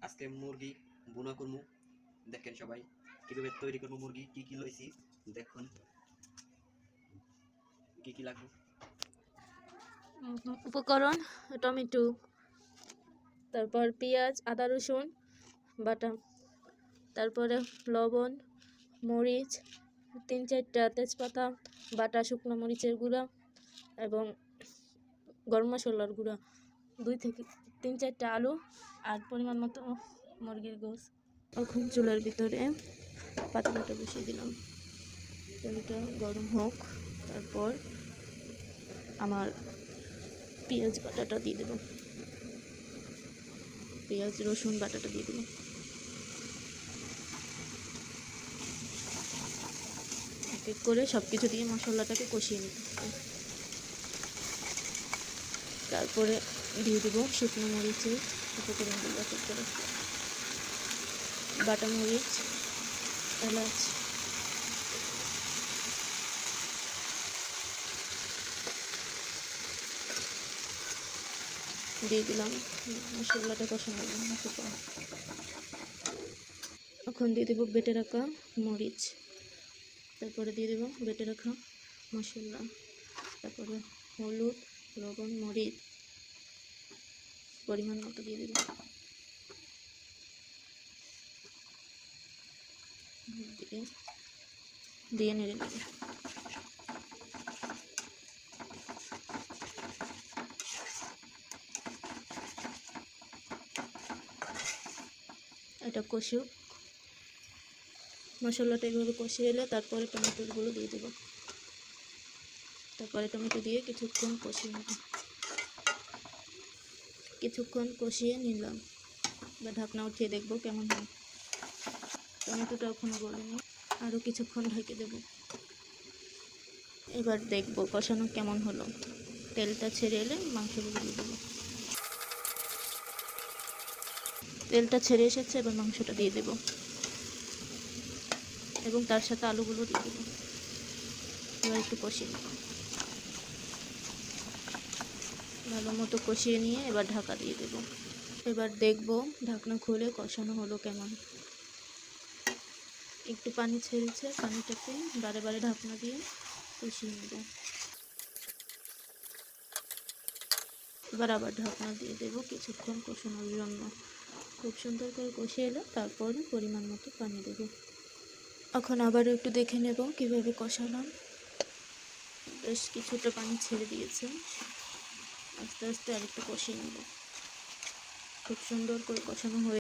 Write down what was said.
আজকে মুরগি বুনা করবো। দেখেন সবাই কিভাবে তৈরি করবো মুরগি। কি কি লইছি দেখুন, কি কি লাগবে। উপকরণ: টমেটো, তারপর পেঁয়াজ, আদা রসুন বাটা, তারপরে লবণ, মরিচ, 3-4টা তেজপাতা বাটা, শুকনো মরিচের গুঁড়া এবং গরম মশলার গুঁড়া, 2-3-4টা আলু আর পরিমাণ মতো মুরগির গোশ। এখন চুলার ভিতরে পাতিলটা বসিয়ে দিলাম, তেলটা গরম হোক। তারপর আমার পেঁয়াজ বাটাটা দিয়ে দেবো, পেঁয়াজ রসুন বাটাটা দিয়ে দেবো। এক এক করে সব কিছু দিয়ে মশলাটাকে কষিয়ে নিতে হবে। তারপরে দিয়ে দেবো শুকনো মরিচের উপকরণগুলো, এক এক করে বাটা মরিচ, এলাচ, দিয়ে দিলাম। মশলাটা কষানো কিছুক্ষণ। এখন দিয়ে দেবো বেটে রাখা মরিচ, তারপরে দিয়ে দেবো বেটে রাখা মশলা, তারপরে হলুদ, লবণ, মরিচ পরিমাণ মতো দিয়ে দেবো, দিয়ে নেড়ে নেবে। এটা কষিয়ে মশলাটা এইভাবে কষিয়ে এলে তারপরে টমেটোগুলো দিয়ে দেবো, তারপরে টমেটো দিয়ে কিছুক্ষণ কষিয়ে নেব। কিছুক্ষণ কষিয়ে নিলাম, বা ঢাকনা উঠিয়ে দেখবো কেমন হয়। টমেটোটা এখনো গলেনি, আরও কিছুক্ষণ ঢেকে দেব। এবার দেখবো কষানো কেমন হলো। তেলটা ছেড়ে এলে মাংসগুলো দিয়ে দেবো। তেলটা ছেড়ে এসেছে, এবার মাংসটা দিয়ে দেব এবং তার সাথে আলুগুলো দিয়ে দেবো। এবার একটু কষিয়ে নেব, ভালো মতো কষিয়ে নিয়ে এবার ঢাকা দিয়ে দেব। এবার দেখবো ঢাকনা খুলে কষানো হলো কেমন। একটু পানি ছেড়েছে, পানিটাকে বারে বারে ঢাকনা দিয়ে কষিয়ে নেব। এবার আবার ঢাকনা দিয়ে দেবো কিছুক্ষণ কষানোর জন্য। খুব সুন্দর করে কষিয়ে এলে তারপর পরিমাণ মতো পানি দেব। এখন আবারও একটু দেখে নেব কিভাবে কষালাম। বেশ কিছুটা পানি ছেড়ে দিয়েছে, আস্তে আস্তে আরেকটু কষিয়ে নেব। খুব সুন্দর করে কষানো হয়ে